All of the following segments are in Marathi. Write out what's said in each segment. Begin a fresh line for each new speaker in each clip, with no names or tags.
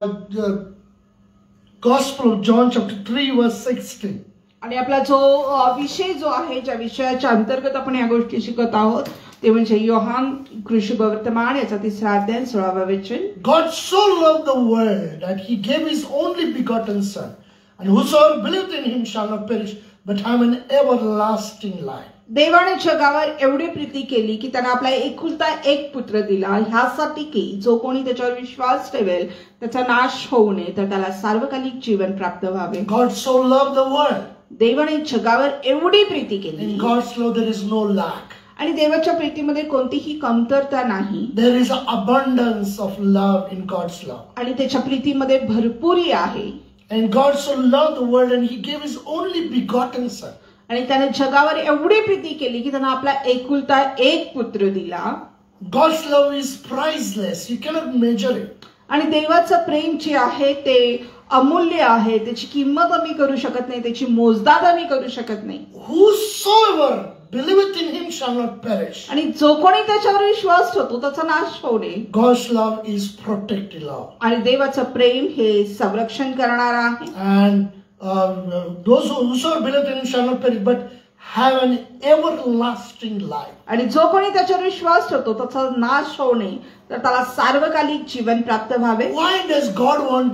the Gospel of John chapter 3 verse 16.
आणि आपला जो विषय जो आहे ज्या विषयाच्या अंतर्गत आपण या गोष्टी शिकत आहोत ते म्हणजे योहान कृष्णवर्तमान याचा 3रा अध्याय 16वे वचन.
God so loved the world that he gave his only begotten son, and whosoever believeth in him shall not perish but have an everlasting life.
देवाने जगावर एवढी प्रीती केली की त्याने आपला एकुलता एक पुत्र दिला ह्यासाठी की जो कोणी त्याच्यावर विश्वास ठेवेल त्याचा नाश होऊ नये तर त्याला सार्वकालिक जीवन प्राप्त व्हावे.
God so loved the world.
देवाने जगावर एवढी प्रीती केली.
In God's love there is no lack.
आणि देवाच्या प्रीतीमध्ये कोणतीही कमतरता नाही.
There is an abundance of love in God's love.
आणि त्याच्या प्रीतीमध्ये भरपुरी आहे.
And God so loved the world and he gave his only begotten son.
आणि त्याने जगावर एवढी प्रीती केली की त्याने आपला एकुलता एक पुत्र दिला.
God's love is priceless. You cannot measure it.
आणि देवाचं प्रेम जे आहे ते अमूल्य आहे. त्याची किंमत आम्ही करू शकत नाही, त्याची मोजदाद आम्ही करू शकत नाही.
Whosoever believeth in him shall not perish.
आणि जो कोणी त्याच्यावर विश्वास ठेवतो त्याचा नाश होऊ नये.
God's love is protective love.
आणि देवाचं प्रेम हे संरक्षण करणार आहे.
And those whosoever believeth in him shall not perish but have an everlasting life.
आणि जो कोणी त्याच्यावर विश्वास ठेवतो त्याचा नाश होऊ नये तर त्याला सार्वकालिक जीवन प्राप्त व्हावे.
Why does God want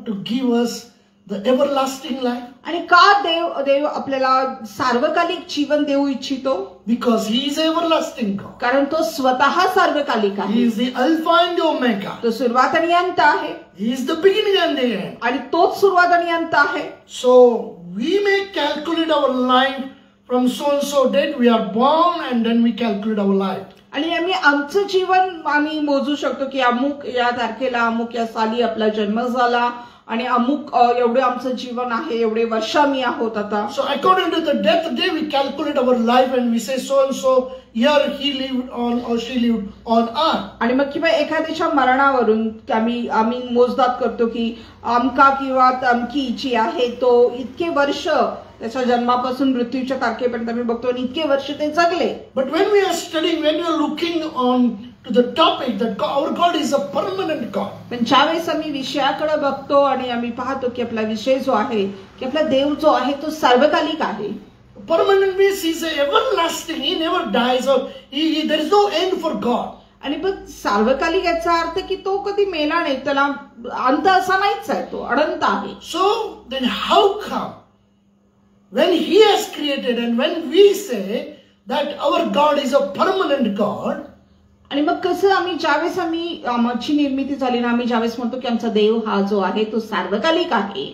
to give us the everlasting life?
आणि का देव आपल्याला सार्वकालिक जीवन देऊ इच्छितो?
Because he is everlasting God.
कारण तो स्वतः सार्वकालिक आहे.
He is the Alpha and the Omega.
तो सुरुवात आणि अंत आहे.
He is the beginning and the end.
आणि तोच सुरुवात आणि अंत आहे.
So we may calculate our life from so and so date we are born and then we calculate our life.
आणि आमचं जीवन आम्ही मोजू शकतो की अमुक या तारखेला अमुक या साली आपला जन्म झाला आणि अमुक एवढे आमचं जीवन आहे एवढे वर्ष आम्ही आहोत आता.
So according to the death day we calculate our life and we say so and so year he lived on or she lived on earth.
आणि मग किंवा एखाद्याच्या मरणावरून आम्ही मोजदाद करतो की अमका किंवा अमकी जी आहे तो इतके वर्ष त्याच्या जन्मापासून मृत्यूच्या तारखेपर्यंत आम्ही बघतो आणि इतके वर्ष ते जगले.
But when we are studying, when we are looking on to the topic that our God is a permanent God.
पण ज्यावेळेस आम्ही विषयाकडे बघतो आणि आम्ही पाहतो की आपला विषय जो आहे की आपला देव जो आहे तो सार्वकालिक आहे.
Permanent means he is everlasting. He never dies or there is no end for God.
आणि पण सार्वकालिक याचा अर्थ की तो कधी मेला नाही, त्याला अंत असा नाहीच आहे, तो अनंत आहे.
So then how come when he has created and when we say that our God is a permanent God?
आणि मग कसं आम्ही ज्यावेळेस आमची निर्मिती झाली ना आम्ही ज्यावेळेस म्हणतो की आमचा देव हा जो आहे तो सार्वकालिक आहे.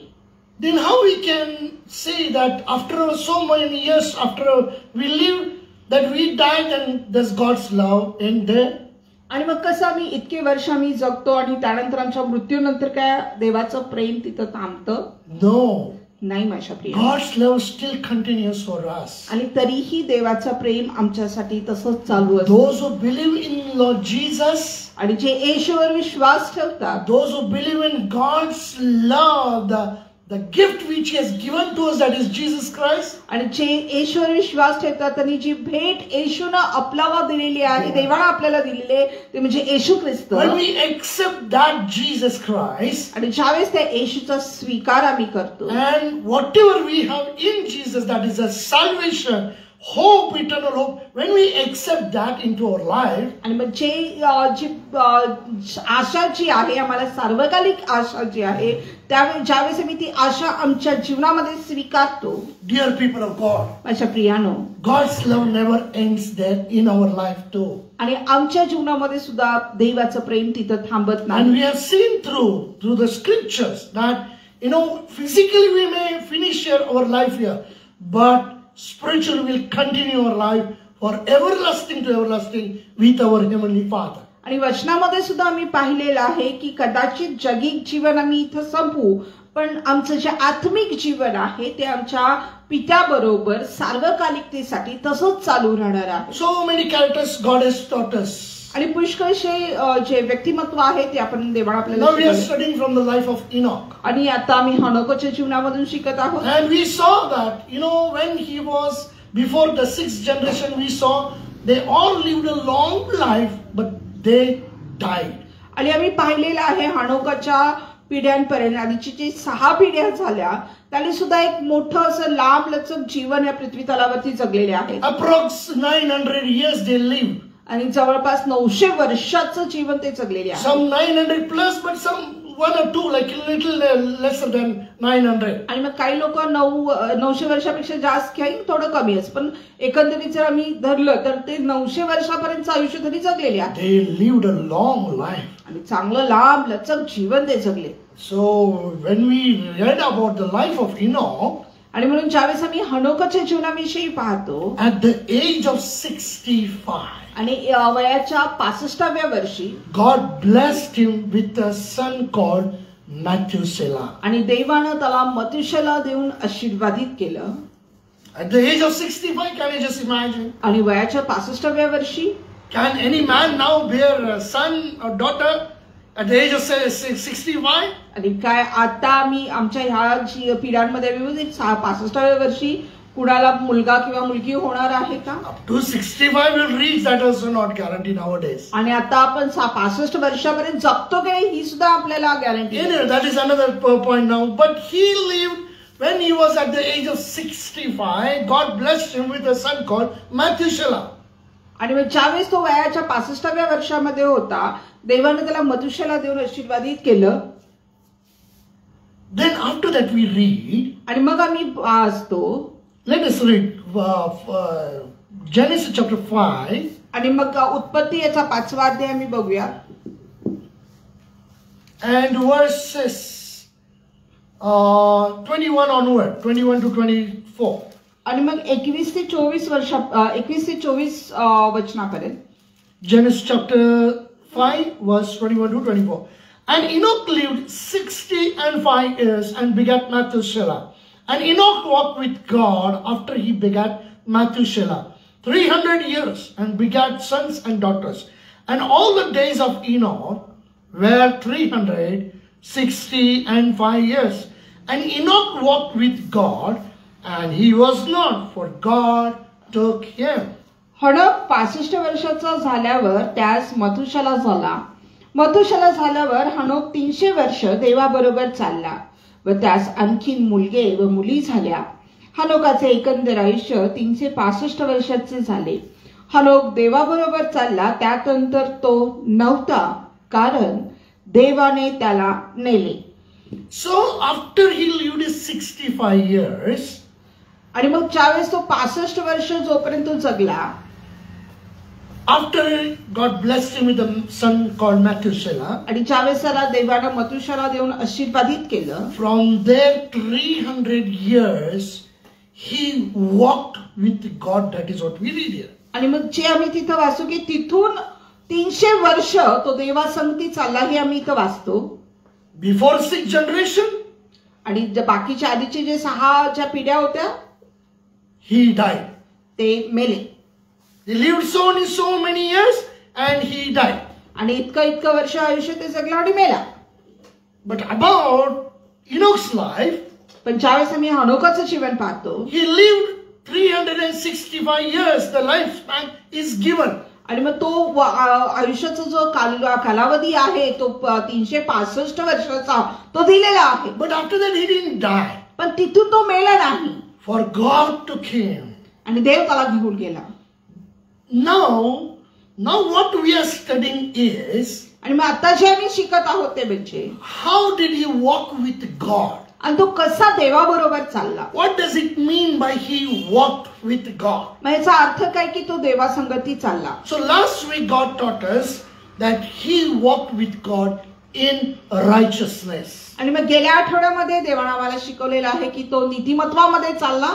Then how we can say that after so many years after we live that we died and there's God's love in there?
आणि मग कसं आम्ही इतके वर्ष आम्ही जगतो आणि त्यानंतर आमच्या मृत्यूनंतर काय देवाचं प्रेम तिथं थांबतं?
No.
नाही माझ्या प्रिय.
God's love still continues for us.
आणि तरीही देवाचं प्रेम आमच्यासाठी तसंच चालू असतं.
Those who believe in Lord Jesus,
आणि जे येशूवर विश्वास ठेवतात,
those who believe in God's love, the gift which he has given to us, that is Jesus Christ.
आणि जे येशूवर विश्वास ठेवतात आणि जी भेट येशूने आपल्याला दिलेली आहे, देवाने आपल्याला दिलेली आहे ते म्हणजे येशू ख्रिस्त.
When we accept that Jesus Christ,
आणि ज्यावेळेस त्या येशूचा स्वीकार आम्ही करतो
and whatever we have in Jesus, that is a salvation, hope, eternal hope, when we accept that into our life,
आणि मग जी आशा जी आहे आम्हाला सार्वकालिक आशा जी आहे ज्यावेळेस आम्ही ती आशा आमच्या जीवनामध्ये स्वीकारतो.
dear people of God,
माझ्या प्रियानो,
God's love never ends there in our life too.
आणि आमच्या जीवनामध्ये सुद्धा देवाचं प्रेम तिथं थांबत नाही.
And we have seen through the scriptures that physically we may finish here our life here, but spiritually will continue our life for everlasting to everlasting with our heavenly Father.
आणि वचनामध्ये सुद्धा आम्ही पाहिलेलं आहे की कदाचित जगिक जीवन आम्ही इथं संपू पण आमचं जे आत्मिक जीवन आहे ते आमच्या पित्याबरोबर सार्वकालिकतेसाठी तसंच चालू राहणार आहे.
So many characters God has taught us.
आणि पुष्कळशे जे व्यक्तिमत्व आहे ते आपण देवाने आपल्याला
Now we are studying from the life of Enoch.
आणि आता आम्ही हनोकच्या जीवनामधून शिकत आहोत.
And we saw that when he was before the 6th generation, we saw they all lived a long life but they died.
आणि आम्ही पाहिलेलं आहे हनोकाच्या पिढ्यांपर्यंत आधीची जी 6 पिढ्या झाल्या त्यांनी सुद्धा एक मोठं असं लांब लचक जीवन या पृथ्वी तलावरती जगलेले आहे.
Approx 900 years they lived.
आणि जवळपास 900 वर्षाचं जीवन ते जगलेले आहे.
Some 900 plus, but some 1 or 2, like a little lesser than 900.
आणि मग काही लोक 900 वर्षापेक्षा जास्त काही थोडं कमी असं, पण एकंदरीत जर आम्ही धरलं तर ते 900 वर्षापर्यंत आयुष्य तरी जगलेले आहे.
They lived a long life.
आणि चांगलं लांब लचक जीवन ते जगले.
So when we read about the life of Enoch,
आणि म्हणून ज्यावेळेस आम्ही हनोकाच्या जीवनाविषयी पाहतो
at the age of 65,
आणि वयाच्या 65व्या वर्षी
God blessed him with a son called Methuselah.
आणि देवानं त्याला मथुशेला देऊन आशीर्वादित केलं.
At the age of 65, can you just imagine?
आणि वयाच्या 65व्या वर्षी
Can any man now bear a son or daughter at the age of 65?
आणि काय आता आम्ही आमच्या ह्या पिढ्यांमध्ये 65व्या वर्षी कुणाला मुलगा किंवा मुलगी होणार आहे का?
Up to 65 will reach, that is not guaranteed nowadays.
आणि आता आपण 65 वर्षापर्यंत जगतो की नाही ही सुद्धा आपल्याला गॅरंटी नाही.
Anyway, that is another point now. But he lived when he was at the age of 65. God blessed him with a son called Methuselah.
आणि मग ज्यावेळेस तो वयाच्या 65व्या वर्षामध्ये होता देवाने त्याला मथुशेला देऊन आशीर्वादित केलं.
Then after that we read.
आणि मग आम्ही वाचतो.
Let us read Genesis chapter 5.
आणि मग उत्पत्ती याचा 5वा अध्याय आम्ही बघूया.
And verses 21 onward, 21 to 24.
आणि मग 21 ते 24 वचनापर्यंत.
Genesis chapter 5 verse 21 to 24. And Enoch lived 65 years and begat Methuselah. And Enoch walked with God after he begat Methuselah 300 years and begat sons and daughters. And all the days of Enoch were 365 years. And Enoch walked with God, and he was not, for God took him.
हनोक 65 वर्षाचा झाल्यावर त्यास मथुशेला झाला. मथुशेला झाल्यावर हनोक 300 वर्ष देवाबरोबर चालला व त्यास आणखीन मुलगे व मुली झाल्या. हनोकाचे एकंदर आयुष्य 365 वर्षाचे झाले. हनोक देवाबरोबर चालला त्यानंतर तो नव्हता, कारण देवाने त्याला नेले.
So after he lived 65 years,
आणि मग ज्यावेळेस तो 65 वर्ष जोपर्यंत तो जगला,
after God blessed him with a son called Methuselah,
आणि ज्यावेळेस त्याला देवानं मथुशेला देऊन आशीर्वादित केलं,
from there 300 years he walked with God. That is what we read here.
आणि मग जे आम्ही तिथं वाचतो की तिथून 300 वर्ष तो देवासंगती चालला हे आम्ही इथं वाचतो.
Before 6th generation,
आणि बाकीच्या आधीचे जे 6 ज्या पिढ्या होत्या
he died.
ते मेले.
He lived so many years and he died.
आणि इतकं वर्ष आयुष्य ते जगला आणि मेला.
But about Enoch's life,
पण ज्यावेळेस आम्ही हनोकाचं जीवन पाहतो,
he lived 365 years. The lifespan is given.
आणि मग तो आयुष्याचा जो कालावधी आहे तो 365 वर्षाचा तो दिलेला आहे.
But after that he didn't die.
पण तिथून तो मेला नाही,
For God took him.
आणि देव त्याला घेऊन गेला.
Now what we are studying is,
आणि मग आता जे आम्ही शिकत आहोत ते म्हणजे
how did he walk with God?
आणि तो कसा देवाबरोबर चालला.
What does it mean by he walked with God?
मग याचा अर्थ काय की तो देवासंगती चालला.
So last week God taught us that he walked with God in righteousness.
आणि मग गेल्या आठवड्यामध्ये देवाने आम्हाला शिकवलेलं आहे की तो नीतिमत्वामध्ये चालला.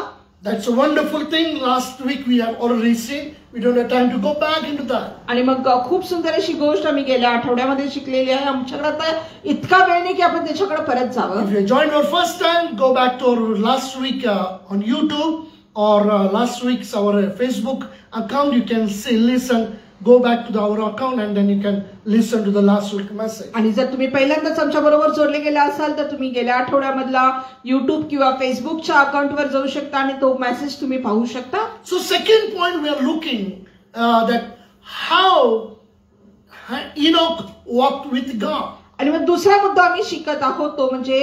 That's a wonderful thing. Last week we have already seen. We don't have time to go back into that.
आणि मग खूप सुंदर अशी गोष्ट आम्ही गेल्या आठवड्यामध्ये शिकलेली आहे. आमच्याकडे आता इतका वेळ नाही की आपण त्याच्याकडे परत जावं.
If you joined our first time, go back to our last week on YouTube or last week's our Facebook account. You can see, listen, go back to our account and then you can listen to the last week message.
आणि जर तुम्ही पहिल्यांदाच आमच्या बरोबर जोडले गेला असाल तर तुम्ही गेल्या आठवड्यामधला YouTube किंवा Facebookच्या अकाउंटवर जाऊ शकता आणि तो मेसेज तुम्ही पाहू शकता.
So second point we are looking that Enoch walked with God.
आणि मग दुसरा मुद्दा आम्ही शिकत आहोत तो म्हणजे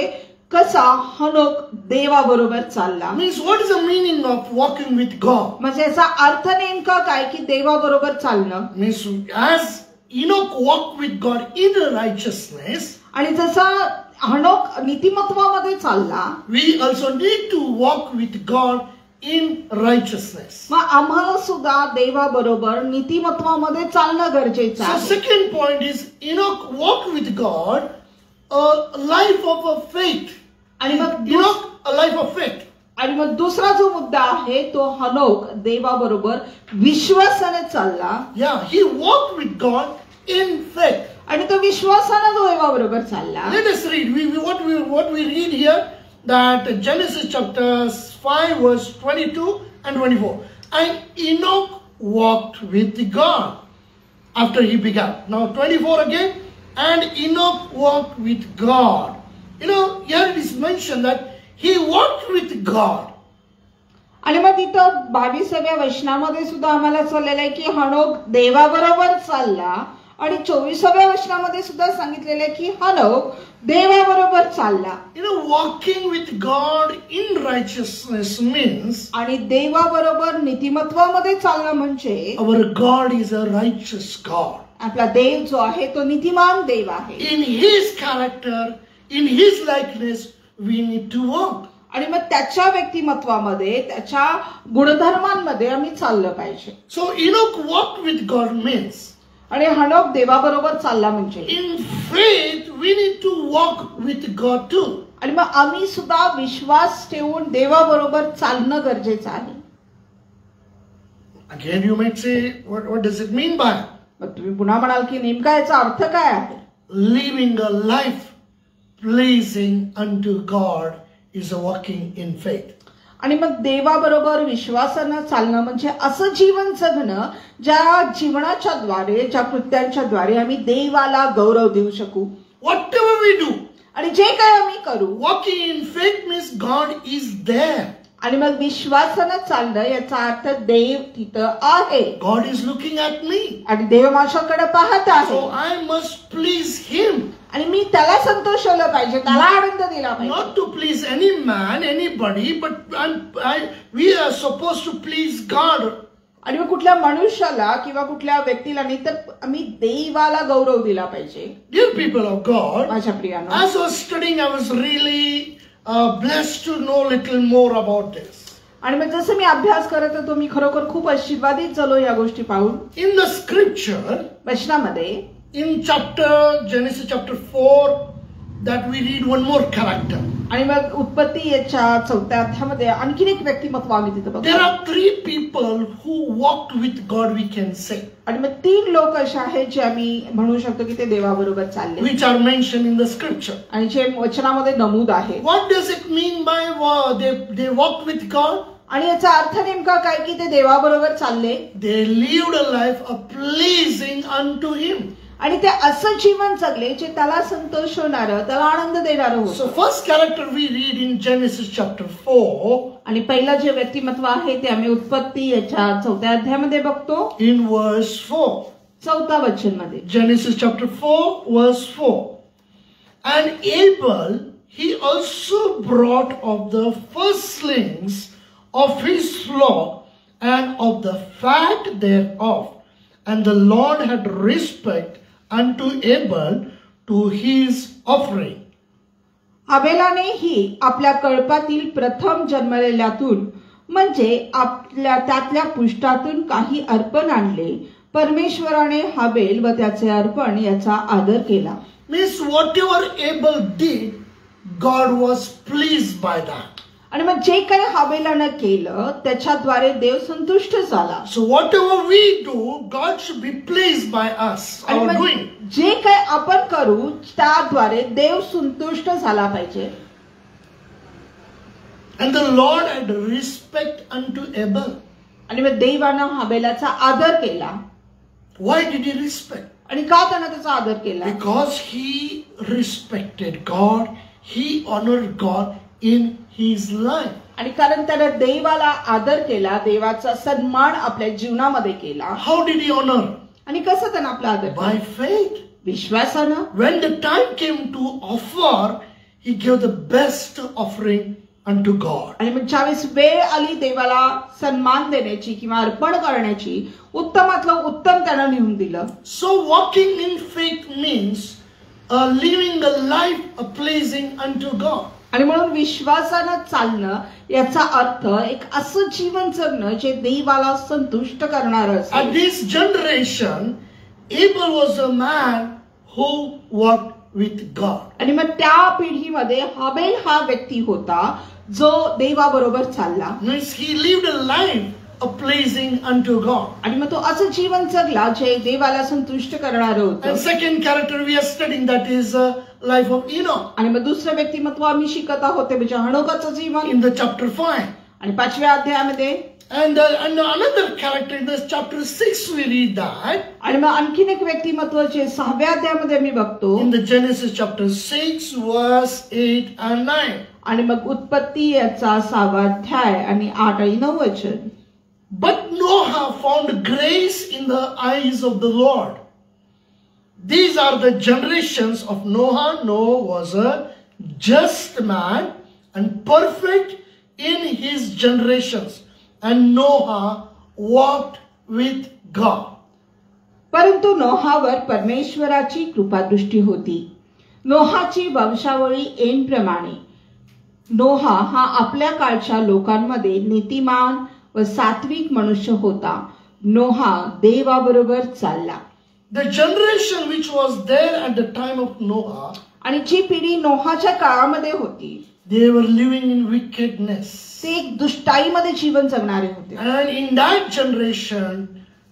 कसा हनोक देवाबरोबर चालला.
Means what is the meaning of walking with God?
म्हणजे याचा अर्थ नेमका काय की देवाबरोबर चालणं.
Means as Enoch walked with God in righteousness,
आणि जसा हनोक नीतिमत्वामध्ये चालला,
we also need to walk with God in righteousness.
मग आम्हाला सुद्धा देवाबरोबर नीतिमत्वामध्ये चालणं गरजेचं
So
आहे.
second point is Enoch walked with God a life of a faith.
आणि मग
Enoch a life of faith.
आणि मग दुसरा जो मुद्दा आहे तो हनोक देवाबरोबर विश्वासाने चालला.
Yeah, he walked with God in faith.
आणि तो विश्वासाने देवाबरोबर चालला.
Let us read. What we read here, that Genesis chapter 5 verse 22 and 24. And Enoch walked with God after he began. Now 24 again. And Enoch walked with God. You know, here it is mentioned that he walked with God.
आणि मग तिथं 22व्या वचनामध्ये सुद्धा आम्हाला चाललेलं आहे की हनोक देवाबरोबर चालला. आणि 24व्या वचनामध्ये सुद्धा सांगितलेलं आहे की हनोक देवाबरोबर चालला.
You know, walking with God in righteousness means
आणि देवाबरोबर नीतिमत्वामध्ये चालणं म्हणजे
our God is a righteous God.
आपला देव जो आहे तो नीतिमान देव आहे.
In his character, in his likeness, we need to walk.
आणि मग त्याच्या व्यक्तिमत्वामध्ये त्याच्या गुणधर्मांमध्ये आम्ही चाललं पाहिजे.
So Enoch walked with God means
आणि हनोक देवाबरोबर चालला म्हणजे
in faith we need to walk with God too.
आणि मग आम्ही सुद्धा विश्वास ठेवून देवाबरोबर चालणं गरजेचं आहे.
Again you might say, what does it mean by
मग तुम्ही पुन्हा म्हणाल की नेमका याचा अर्थ काय आहे.
living a life pleasing unto God is a walking in faith.
आणि मग देवाबरोबर विश्वासानं चालणं म्हणजे असं जीवन जगणं ज्या जीवनाच्या द्वारे ज्या कृत्यांच्या द्वारे आम्ही देवाला गौरव देऊ शकू.
Whatever we do,
आणि जे काय आम्ही करू
walking in faith means God is there.
आणि मग विश्वासानं चालणं याचा अर्थ देव तिथं आहे.
God is looking at me.
आणि देव माझ्याकडे पाहत आहे.
So I must please him.
आणि मी त्याला संतोषवलं पाहिजे, त्याला आनंद दिला पाहिजे.
Not to please any man, anybody, but we are supposed to please God.
आणि मग कुठल्या मनुष्याला किंवा कुठल्या व्यक्तीला नाही तर आम्ही देवाला गौरव दिला पाहिजे.
Dear people of God,
माझ्या प्रियानो,
as I was studying, I was really blessed to know little more about this.
आणि मग जसं मी अभ्यास करत होतो मी खरोखर खूप आशीर्वादित झालो या गोष्टी पाहून.
In the scripture,
वचनामध्ये
in Genesis chapter 4, that we read one more character.
आणि मग उत्पत्ती याच्या 4व्या अध्यायामध्ये आणखीन एक व्यक्तिमत्व आम्ही तिथे बघतो.
There are 3 people who walked with God, we can say,
आणि मग 3 लोक असे आहेत जे आम्ही म्हणू शकतो की ते देवाबरोबर चालले
which are mentioned in the scripture.
आणि जे वचनामध्ये नमूद आहे.
What does it mean by they walked with God?
आणि याचा अर्थ नेमका काय की ते देवाबरोबर चालले.
They lived a life of pleasing unto him.
आणि ते असं जीवन जगले जे त्याला संतोषवणारं त्याला आनंद देणारं होतं.
So first character we read in Genesis chapter 4.
आणि पहिलं जे व्यक्तिमत्व आहे ते आम्ही उत्पत्ती याच्या 4व्या अध्यायामध्ये बघतो.
In verse 4.
4th वचन मध्ये.
Genesis chapter 4 verse 4. And Abel, he also brought of the firstlings of his flock and of the fat thereof. And the Lord had respect unto Abel to his offering.
आबेलानेही आपल्या कळपातील प्रथम जन्मलेल्यातून म्हणजे आपल्या त्यातल्या पुष्टातून काही अर्पण आणले. परमेश्वराने हाबेल व त्याचे अर्पण याचा आदर केला.
Means whatever Abel did, God was pleased by that.
आणि मग जे काही हाबेलानं केलं त्याच्याद्वारे देव संतुष्ट झाला.
So whatever we do, God should be pleased by us,
आणि
our
मग
doing.
जे काही आपण करू त्याद्वारे देव संतुष्ट झाला पाहिजे.
And the Lord had respect unto Abel.
आणि मग देवानं हाबेलाचा आदर केला.
Why did he respect?
आणि का त्यानं त्याचा आदर केला?
Because he respected God, he honored God in his life.
आणि कारण त्यानं देवाला आदर केला, देवाचा सन्मान आपल्या जीवनामध्ये केला.
How did he honor?
आणि कसं त्यांना आपला आदर
By faith.
विश्वासानं.
When the time came to offer, he gave the best offering unto God.
आणि मग ज्यावेळेस वेळ आली देवाला सन्मान देण्याची किंवा अर्पण करण्याची, उत्तमातलं उत्तम त्यानं नेऊन दिलं.
So walking in faith means living a life pleasing unto God.
आणि म्हणून विश्वासानं चालणं याचा अर्थ एक असं जीवन जगणं जे देवाला संतुष्ट करणारं
At
असेल.
this generation, Abel was a man who walked with God.
आणि मग त्या पिढीमध्ये हाबेल हा व्यक्ती होता जो देवाबरोबर चालला.
Means he lived a life pleasing unto God.
आणि मग तो असं जीवन जगला जे देवाला संतुष्ट करणारं
And
होतं.
second character we are studying, that is life of Enoch
आणि मग दुसरं व्यक्तिमत्व आम्ही शिकत आहोत ते म्हणजे हनोकाचं जीवन.
in the chapter 5.
आणि 5व्या अध्यायामध्ये
And another character in this chapter 6 we read that
आणि मग आणखीन एक व्यक्तिमत्व जे 6व्या अध्यायामध्ये मी बघतो.
in the Genesis chapter 6 verse 8 and 9.
आणि मग उत्पत्ती याचा 6वा अध्याय आणि 8 आणि 9 वचन.
But Noah found grace in the eyes of the Lord. These are the generations of Noah. Noah was a just man and perfect in his generations. And Noah walked with God.
परंतु नोहावर परमेश्वराची कृपादृष्टी होती. नोहाची वंशावळी ऐनप्रमाणे. नोहा हा आपल्या काळच्या लोकांमध्ये नीतिमान व सात्विक मनुष्य होता. नोहा देवाबरोबर चालला.
The generation which was there at the time of Noah,
आणि जी पिढी नोहाच्या काळामध्ये होती
they were living in wickedness.
ते एक दुष्टाईमध्ये जीवन जगणारे होते.
And in that generation,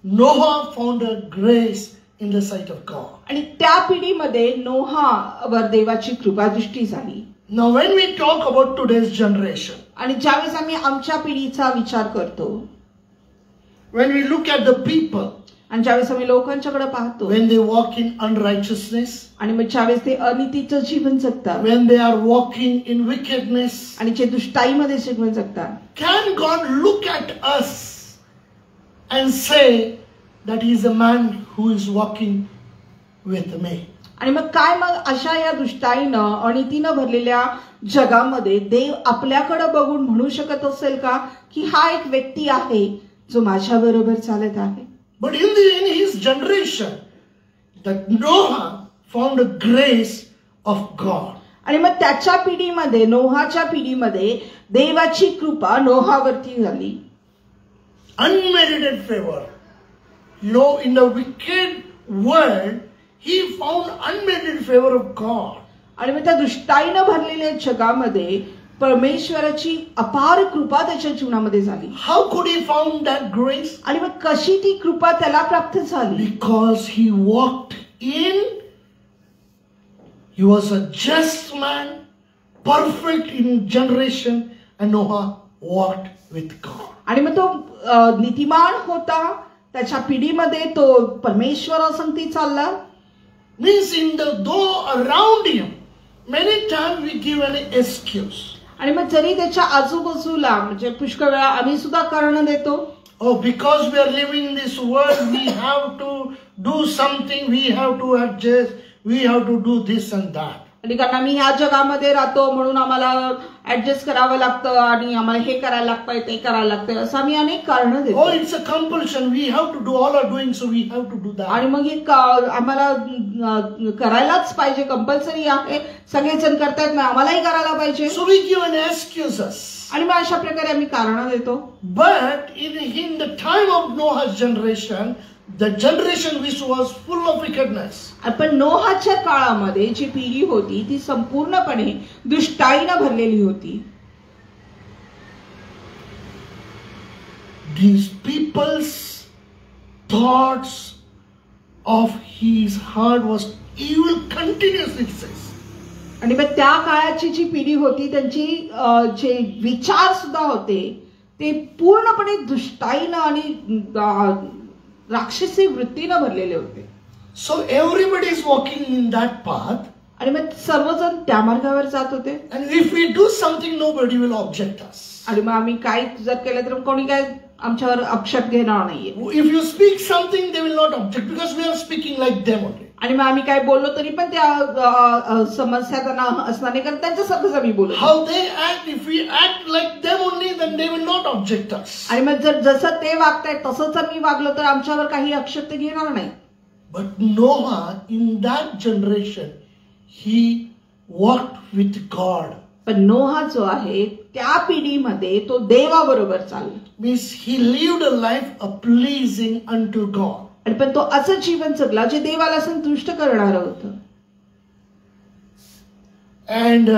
Noah found a grace in the sight of God.
आणि त्या पिढीमध्ये नोहावर देवाची कृपादृष्टी झाली.
Now when we talk about today's generation,
आणि ज्यावेळेस आम्ही आमच्या पिढीचा विचार करतो,
when we look at the people,
आणि ज्यावेळेस आम्ही लोकांच्याकडे पाहतो,
when they walk in unrighteousness,
आणि मग ज्यावेळेस ते अनितीचं जीवन जगतात,
when they are walking in wickedness,
आणि जे दुष्टाईमध्ये जीवन जगतात,
can God look at us and say that he is a man who is walking with me?
आणि मग काय मग अशा या दुष्टाईनं अनितीनं भरलेल्या जगामध्ये देव आपल्याकडे बघून म्हणू शकत असेल का की हा एक व्यक्ती आहे जो माझ्या बरोबर चालत आहे?
But in his generation, that Noah found a grace of God.
आणि मग त्याच्या पिढीमध्ये, नोहाच्या पिढीमध्ये देवाची कृपा नोहावरती झाली.
Unmerited favor. You know, in the wicked world, he found unmerited favor of God.
आणि मग त्या दुष्टाईनं भरलेल्या जगामध्ये परमेश्वराची अपार कृपा त्याच्या जीवनामध्ये झाली.
How could he found that grace?
आणि मग कशी ती कृपा त्याला प्राप्त झाली?
Because he walked in, he was a just man, perfect in generation, and Noah walked with God.
आणि मग तो नीतिमान होता, त्याच्या पिढीमध्ये तो परमेश्वरासंगती चालला.
Means though around him, many times we give an excuse.
आणि मग जरी त्याच्या आजूबाजूला म्हणजे पुष्कळ वेळा आम्ही सुद्धा कारण देतो.
Oh, because we are living in this world, we have to do something, we have to adjust, we have to do this and that.
आणि कारण आम्ही ह्या जगामध्ये राहतो म्हणून आम्हाला ऍडजस्ट करावं लागतं आणि आम्हाला हे करायला लागतंय ते करायला लागतंय असं आम्ही अनेक कारण देतो.
Oh, it's a compulsion. We have to do, all are doing, so we have to do that.
आणि मग हे आम्हाला करायलाच पाहिजे, कंपल्सरी आहे, सगळेजण करतायत मग आम्हालाही करायला पाहिजे.
So we give an excuses.
आणि मग अशा प्रकारे आम्ही कारण देतो.
But in the time of Noah's generation, the generation which was full of wickedness.
पण नोहाच्या काळामध्ये जी पिढी होती ती संपूर्णपणे दुष्टाईनं भरलेली होती.
These people's thoughts of his heart was evil continuously, it says.
आणि मग त्या काळाची जी पिढी होती त्यांची जे विचार सुद्धा होते ते पूर्णपणे दुष्टाईनं आणि राक्षसी वृत्तीनं भरलेले होते.
So everybody is walking in that path.
आणि मग सर्वजण त्या मार्गावर जात होते.
And if we do something, nobody will object us.
आणि मग आम्ही काय जर केलं तर कोणी काय आमच्यावर आक्षेप घेणार नाहीये.
If you speak something, they will not object because we are speaking like them only.
आणि मग आम्ही काय बोललो तरी पण त्या समस्या त्यांना असणार नाही, कारण त्यांच्यासारखंच आम्ही बोलतो.
How they act, if we act like them only, then they will not object us.
आणि मग जर जसं ते वागतायत तसंच आम्ही वागलो तर आमच्यावर काही आक्षेप ते घेणार नाही.
But Noah, in that generation, he walked with God.
पण नोहा जो आहे त्या पिढीमध्ये तो देवाबरोबर चालला.
Means he lived a life pleasing unto God.
आणि पण तो असं जीवन जगला जे देवाला संतुष्ट करणारं होतं.
And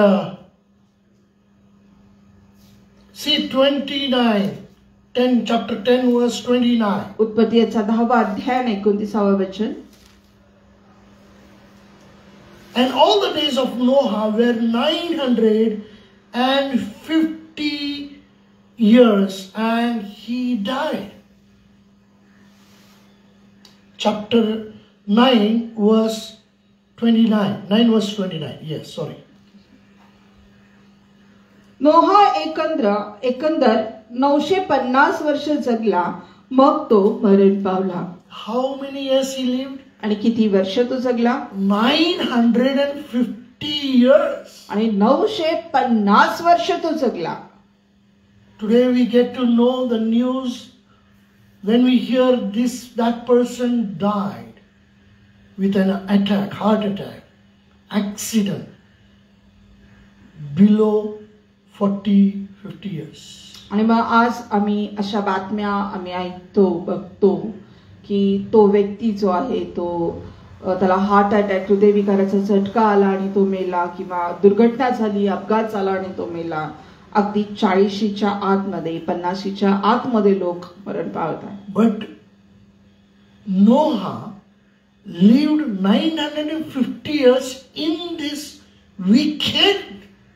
see 29, chapter 10 verse 29.
उत्पत्तीचा 10वा अध्याय 29वे वचन.
And all the days of Noah were 950 years, and he died. Chapter 9 verse 29. 9 verse 29. Yes, sorry.
नोहा एकंदर 950 वर्ष जगला, मग तो मरण पावला.
How many years he lived?
आणि किती वर्ष तो जगला?
950 years.
आणि 950 वर्ष तो जगला.
Today we get to know the news when we hear that person died with an attack, heart attack, accident, below 40-50 years.
आणि मग आज आम्ही अशा बातम्या आम्ही ऐकतो, बघतो की तो व्यक्ती जो आहे तो त्याला हार्ट अटॅक, हृदयविकाराचा झटका आला आणि तो मेला, किंवा दुर्घटना झाली, अपघात झाला आणि तो मेला. अगदी 40च्या आतमध्ये, 50च्या आतमध्ये लोक मरण पावतात.
But Noah lived 950 years in this wicked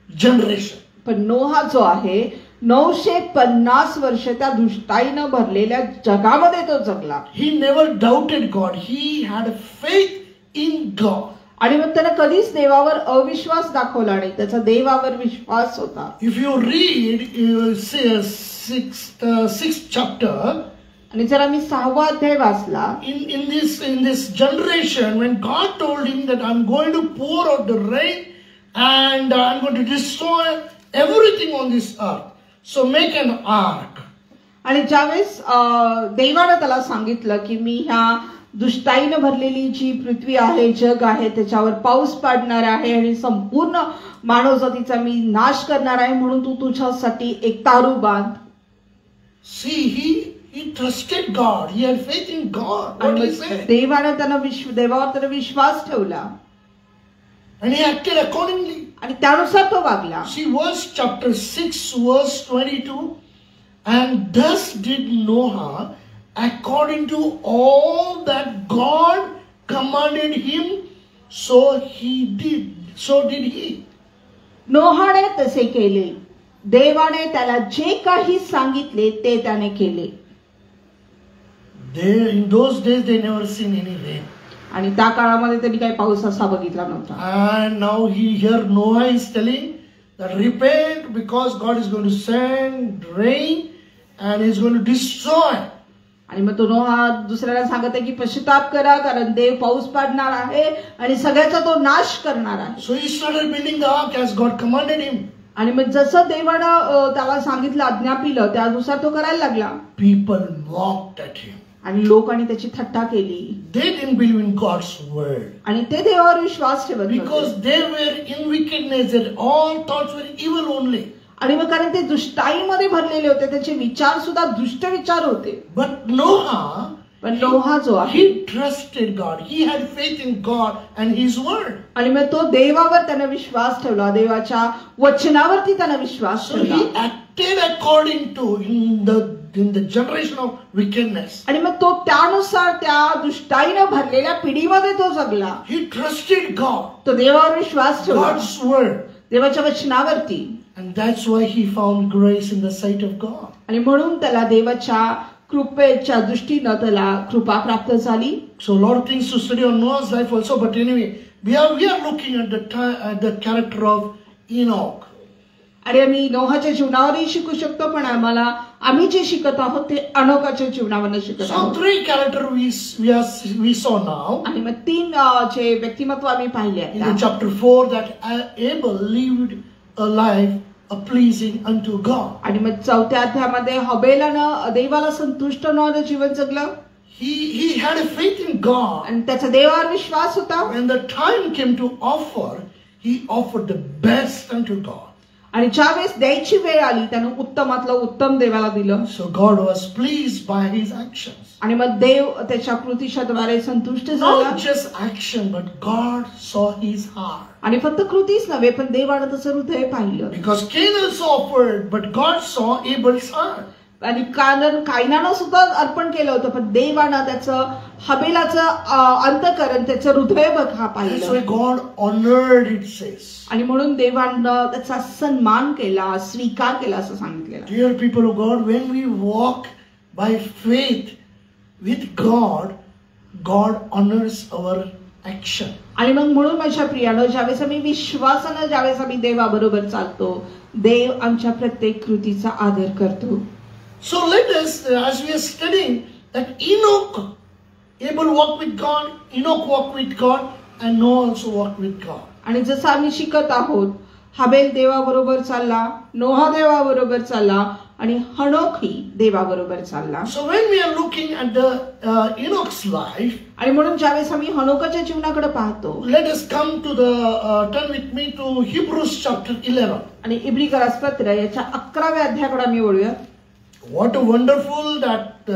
generation.
पण नोहा जो आहे 950 वर्ष त्या दुष्टाईनं भरलेल्या जगामध्ये तो जगला.
He never doubted God. He had faith in God.
आणि मग त्यानं कधीच देवावर अविश्वास दाखवला नाही, त्याचा देवावर विश्वास होता.
If you read sixth chapter,
आणि जर आम्ही 6वा अध्याय वाचला,
in this generation, when God told him that I'm going to pour out the rain and I'm going to destroy everything on this earth, so make an ark.
आणि ज्यावेळेस देवानं त्याला सांगितलं की मी ह्या दुष्टाईनं भरलेली जी पृथ्वी आहे, जग आहे, त्याच्यावर पाऊस पाडणार आहे आणि संपूर्ण मानवजातीचा मी नाश करणार आहे, म्हणून तू तुझ्यासाठी एक तारू बांध.
See, he trusted God. He had faith in God. What he said.
देवावर त्यानं विश्वास ठेवला
And he acted accordingly.
आणि त्यानुसार तो वागला.
See verse chapter 6 verse 22. And thus did Noah according to all that God commanded him, so did he.
नोहाने तसे केले, देवाने त्याला जे काही सांगितले ते त्याने केले.
In those days they never seen any rain.
आणि त्या काळामध्ये त्यांनी काही पाऊस असा बघितला नव्हता.
And now here Noah is telling that repent because God is going to send rain and he is going to destroy.
आणि मग तो नोहा दुसऱ्याला सांगत आहे की पश्चाताप करा, कारण देव पाऊस पाडणार आहे आणि सगळ्याचा तो नाश करणार आहे.
So he started building the ark as God commanded him.
आणि मग जसं देवानं त्याला सांगितलं, आज्ञापिलं, त्यानुसार तो करायला लागला.
People mocked at him.
आणि लोकांनी त्याची थट्टा केली.
They didn't believe in God's word.
आणि ते देवावर विश्वास ठेवत नव्हते.
Because they were in wickedness, their all thoughts were evil only.
आणि मग कारण ते दुष्टाईमध्ये भरलेले होते, त्याचे विचार सुद्धा दुष्ट विचार होते.
But Noah,
पण नोहा जो आहे,
he trusted God. He had faith in God and His word.
आणि मग तो देवावर त्याने विश्वास ठेवला, देवाच्या वचनावरती त्याने विश्वास
So
ठेवला.
he acted according to in the generation of wickedness.
आणि मग तो त्यानुसार त्या दुष्टाईनं भरलेल्या पिढीमध्ये तो जगला.
He trusted God,
तो देवावर विश्वास ठेवला,
God's word.
देवाच्या वचनावरती.
And that's why he found grace in the sight of God.
आणि म्हणून त्याला देवाच्या कृपेच्या दृष्टीनं त्याला कृपा प्राप्त झाली.
So a lot of things to study on Noah's life also, but anyway, we are looking at the character of Enoch.
आणि आम्ही नोहाच्या जीवनावरही शिकू शकतो, पण आम्ही जे शिकत आहोत ते अनोकाच्या जीवनावरनं शिकत
So
आहोत.
3 characters we saw now
आणि मग 3 जे व्यक्तिमत्व आम्ही पाहिले
in the
आहेत.
chapter 4 that Abel lived a life pleasing unto God.
आणि मग 4थ्या अध्यायामध्ये हबेलानं देवाला संतुष्ट होणारं जीवन जगलं.
He had a faith in God.
आणि त्याचा देवावर विश्वास होता.
When the time came to offer, he offered the best unto God.
आणि ज्यावेळेस द्यायची वेळ आली त्यानं उत्तमातलं उत्तम देवाला दिलं.
So God was pleased by his actions.
आणि मग देव त्याच्या कृतीच्याद्वारे संतुष्ट झाला.
Not just action, but God saw his heart.
आणि फक्त कृतीच नव्हे, पण देवानं त्याचं हृदय पाहिलं.
Because Cain also offered, but God saw Abel's heart.
आणि कायनानं सुद्धा अर्पण केलं होतं, पण देवानं त्याचं हबेलाचं अंतःकरण, त्याचं हृदय बघा
That's
पाहिलं.
why God honored, it says.
आणि म्हणून देवानं त्याचा सन्मान केला, स्वीकार केला असं सांगितलेलं.
Dear people of God, when we walk by faith with God, God honors our action.
आणि मग म्हणून माझ्या प्रियानं ज्यावेळेस आम्ही विश्वासानं ज्यावेळेस आम्ही देवाबरोबर चालतो, देव आमच्या प्रत्येक कृतीचा आदर करतो.
So let us, as we are studying, that Enoch, Abel walked with God, Enoch walked with God, and Noah also walked with God.
आणि जसं आम्ही शिकत आहोत, हबेल देवाबरोबर चालला, नोहा देवाबरोबर चालला आणि हनोखही देवाबरोबर चालला.
So when we are looking at the Enoch's life,
आणि म्हणून ज्यावेळेस आम्ही हनोकाच्या जीवनाकडे पाहतो,
let us come to the turn with me to Hebrews chapter 11.
आणि इब्रिकरास पत्र याच्या 11व्या अध्यायाकडे आम्ही वळूया.
What a wonderful that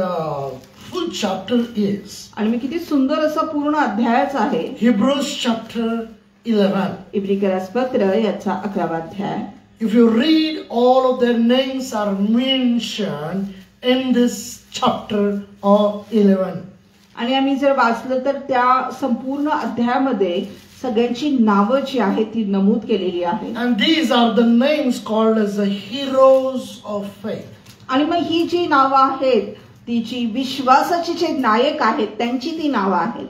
full chapter is.
आणि मी किती सुंदर असं पूर्ण अध्यायच आहे.
Hebrews chapter 11.
इब्रिकरास पत्र याचा 11वा अध्याय.
If you read, all of their names are mentioned in this chapter of 11.
आणि आम्ही जर वाचलं तर त्या संपूर्ण अध्यायामध्ये सगळ्यांची नावं जी आहेत ती नमूद केलेली आहेत.
And these are the names called as the heroes of faith.
आणि मग ही जी नावं आहेत ती जी विश्वासाची जे नायक आहेत त्यांची ती नावं आहेत.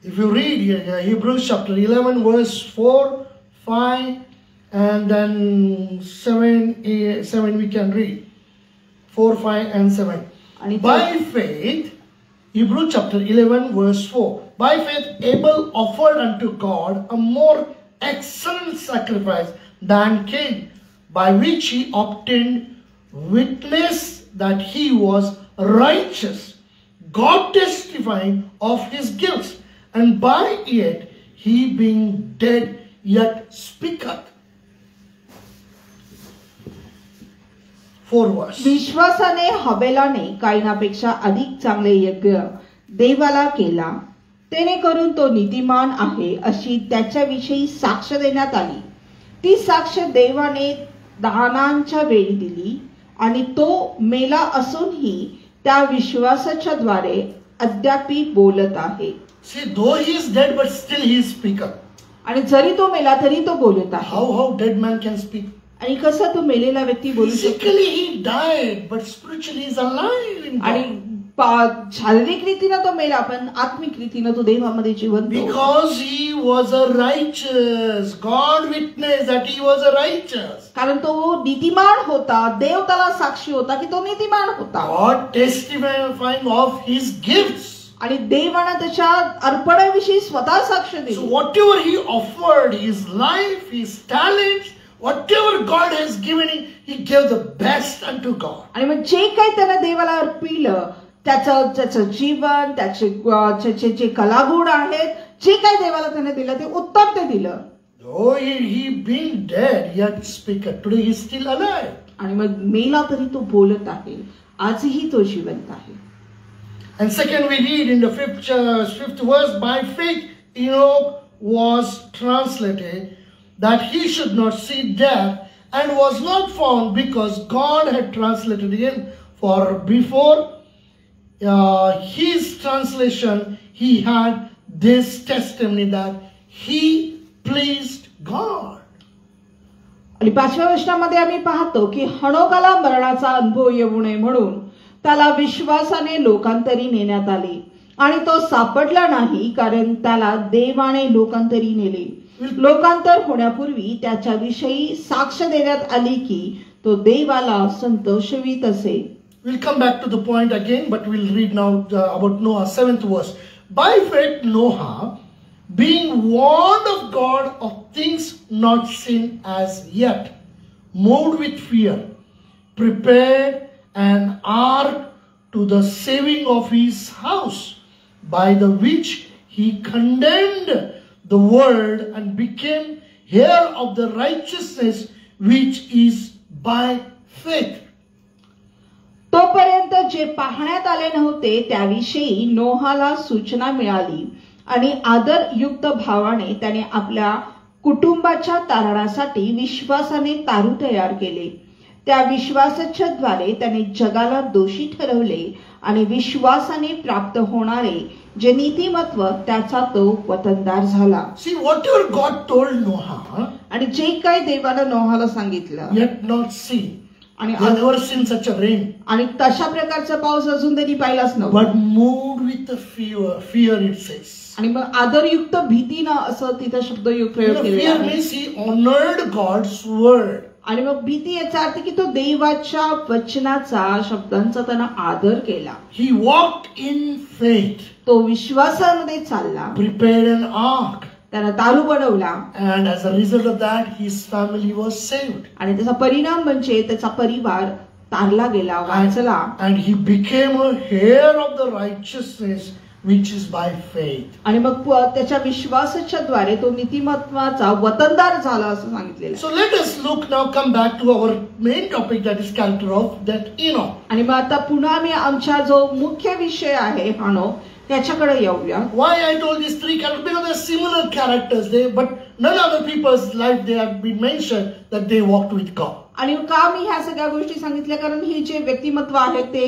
If you read Hebrews chapter 11 verse 4, 5 and then 7 we can read. 4, 5 and 7.
आणि
By faith, Hebrews chapter 11 verse 4. By faith Abel offered unto God a more excellent sacrifice than Cain, by which he obtained witness that he was righteous, God testifying of his guilt, and by it he being dead yet speaketh. 4 verse.
विश्वासाने हबेलाने कायनापेक्षा अधिक चांगले यज्ञ देवाला केला, तेने करून तो नीतिमान आहे अशी त्याच्याविषयी साक्ष देण्यात आली. ती साक्ष देवाने दानांच्या वेळी दिली आणि तो मेला असूनही त्या विश्वासाच्या द्वारे अद्यापि बोलत आहे.
See, though he is dead, but still he speaketh.
आणि जरी तो मेला तरी तो बोलत आहे.
How dead man can speak?
आणि कसा तो मेलेला व्यक्ती बोलू शकतो?
Physically he died, but spiritually he is alive in
आणि
God.
शारीरिक रीतीनं तो मेला, पण आत्मिक रीतीनं तो देवामध्ये जिवंत.
Because he was a righteous. God witnessed that he was a righteous.
कारण तो नीतिमान होता, देव त्याला साक्षी होता की तो नीतिमान होता.
God testifying of his gifts.
आणि देवानं त्याच्या अर्पणाविषयी स्वतः साक्ष
So
दिली.
whatever he offered, his life, his talents, whatever God has given him, he gave the best unto God.
आणि मग जे काही त्यानं देवाला अर्पिलं, त्याचं जीवन, त्याचे जे कलागुण आहेत, जे काही देवाला त्याने दिलं ते उत्तम ते दिलं.
Though he being dead, yet speaketh. Today he is still alive.
आणि मग मेला तरी तो बोलत आहे, आजही तो जिवंत आहे.
And second we read in the fifth verse, by faith Enoch was translated that he should not see death and was not found because God had translated him. For before his translation he had this testimony that he pleased God.
आणि 5व्या वचनामध्ये आम्ही पाहतो की हनोकाला मरणाचा अनुभव येऊ नये म्हणून त्याला विश्वासाने लोकांतरी नेण्यात आले आणि तो सापडला नाही, कारण त्याला देवाने लोकांतरी नेले. लोकांतर होण्यापूर्वी त्याच्याविषयी साक्ष देण्यात आली की तो देवाला संतोषवीत असे.
We'll come back to the point again, but we'll read now about Noah, 7th verse. By faith Noah, being warned of God of things not seen as yet, moved with fear, prepared an ark to the saving of his house, by the which he condemned the world and became heir of the righteousness which is by faith.
तोपर्यंत जे पाहण्यात आले नव्हते त्याविषयी नोहाला सूचना मिळाली आणि आदरयुक्त भावाने त्याने आपल्या कुटुंबाच्या तारणासाठी विश्वासाने तारू तयार केले. त्या विश्वासाच्या द्वारे त्याने जगाला दोषी ठरवले आणि विश्वासाने प्राप्त होणारे जे नीतिमत्व त्याचा तो वतनदार झाला.
See, whatever God told Noah,
आणि जे काही देवाला नोहाला सांगितलं,
yet not seen.
आणि
They never seen such a rain.
आणि तशा प्रकारचा पाऊस अजून त्यांनी पाहिलाच नव्हता.
But moved with the fear it says.
आणि मग आदरयुक्त भीतीनं असं तिथं शब्द प्रयोग केलेला
Fear
आहे.
means he honored God's word.
आणि मग भीती याचा अर्थ की तो देवाच्या वचनाचा शब्दांचा त्यानं आदर केला.
He walked in faith,
तो विश्वासामध्ये चालला,
prepared an ark,
त्यानं तारू बनवला
and as a result of that his family was saved.
आणि त्याचा परिणाम म्हणजे त्याचा परिवार तारला गेला, वाचला.
And he became a heir of the righteousness which is by faith.
आणि मग त्याच्या विश्वासाच्या द्वारे तो नीतिमत्वाचा वतनदार झाला असं सांगितलेलं आहे.
So let us look now, come back to our main topic, that is character of that Enoch.
आणि मग आता पुन्हा मी आमच्या जो मुख्य विषय आहे हनोक त्याच्याकडे येऊया.
Why I told these three characters? Because they are similar characters, but none other people's life they have been mentioned that they walked with God.
आणि का मी ह्या सगळ्या गोष्टी सांगितल्या कारण ही जे व्यक्तिमत्व आहेत ते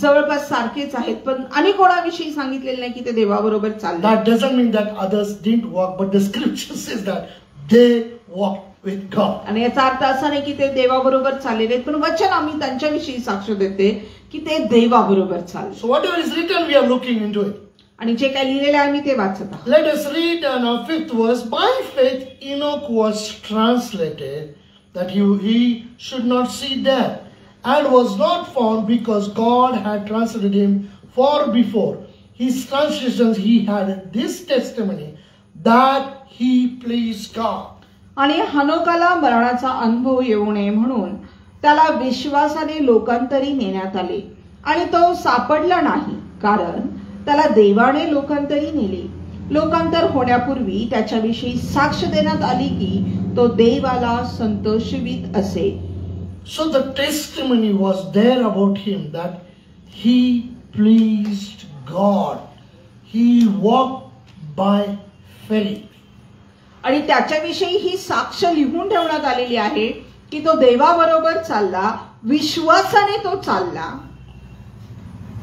जवळपास सारखेच आहेत, पण आणि कोणाविषयी सांगितलेलं नाही की ते देवाबरोबर चालले.
That doesn't mean that others didn't walk, but the scripture says that they walked with God.
आणि याचा अर्थ असा नाही की ते देवाबरोबर चाललेले आहेत, पण वचन आम्ही त्यांच्याविषयी साक्ष देते की ते देवाबरोबर चालले.
So whatever is written, we are looking into it.
आणि जे काही लिहिलेलं आहे आम्ही ते वाचत आहोत.
Let us read now 5th verse. By faith Enoch was translated that he should not see death, and was not found because God had translated him. For before his translations he had this testimony that he pleased God.
आणि हनोकाला मरणाचा अनुभव येऊ नये म्हणून त्याला विश्वासाने लोकांतरी नेण्यात आले आणि तो सापडला नाही, कारण त्याला देवाने लोकांतरी नेले. लोकांतर होण्यापूर्वी त्याच्याविषयी साक्ष देण्यात आली की तो देवाला संतोषवीत असे.
So the testimony was there about him that he pleased God. He walked by faith.
आणि त्याच्याविषयी ही साक्ष लिहून ठेवण्यात आलेली आहे की तो देवाबरोबर चालला, विश्वासाने तो चालला.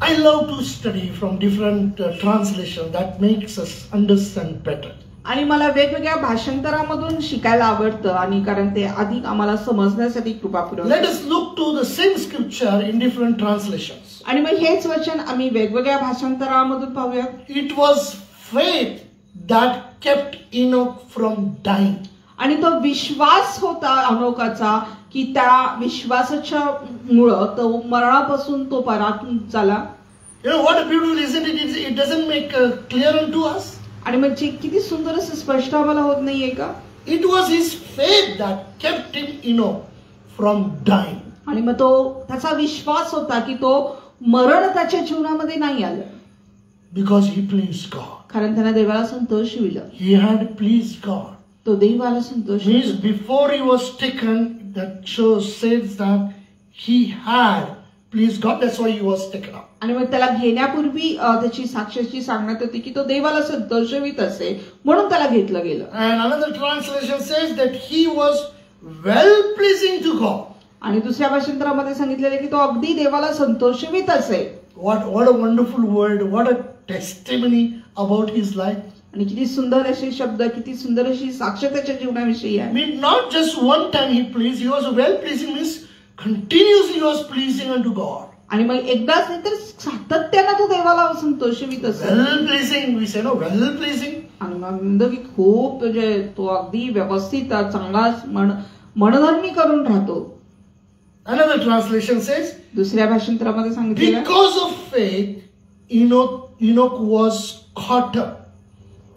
I love to study from different translations. That makes us understand better.
आणि मला वेगवेगळ्या भाषांतरामधून शिकायला आवडतं आणि कारण ते अधिक आम्हाला समजण्यासाठी कृपा पुरवतं.
Let us look to the same scripture in different translations.
आणि मग हेच वचन आम्ही वेगवेगळ्या भाषांतरामधून पाहूया.
It was faith that kept Enoch from dying.
आणि तो विश्वास होता अनोकाचा की त्या विश्वासाच्या मुळे तो मरणापासून तो पराक्रम झाला.
You know what a beautiful, isn't it? It doesn't make clear unto us.
आणि म्हणजे किती सुंदर असं स्पष्ट आम्हाला होत नाहीये का?
It was his faith that kept him, from dying.
आणि मग तो त्याचा विश्वास होता की तो मरण त्याच्या जीवनामध्ये नाही आलं.
Because he pleased God.
कारण त्याने देवाला संतोषविलं.
He had pleased God.
तो देवाला Santosh.
Means before he was taken, that says that he had pleased God. That's why he was taken up.
आणि मग त्याला घेण्यापूर्वी त्याची साक्षीची सांगण्यात होती की तो देवाला संतोषवीत असे म्हणून त्याला घेतलं गेलं.
And another translation says that he was well pleasing to God.
आणि दुसऱ्या भाषांतरामध्ये सांगितलेलं की तो अगदी देवाला संतोषवीत असे.
What a wonderful word, what a testimony about his life.
आणि किती सुंदर असे शब्द, किती सुंदर अशी साक्ष त्याच्या जीवनाविषयी आहे.
I mean, not just one time he pleased, he was well pleasing, means continuously he was pleasing unto God.
आणि मग एकदाच नाही तर सातत्यानं तो देवाला संतोषवीत असे.
Well pleasing, we say no, well pleasing.
आणि मग म्हणतो की खूप म्हणजे तो अगदी व्यवस्थित चांगला मनधर्मी करून राहतो.
Another translation says,
दुसऱ्या भाषांतरामध्ये सांगितलेलं
because of faith, Enoch was caught up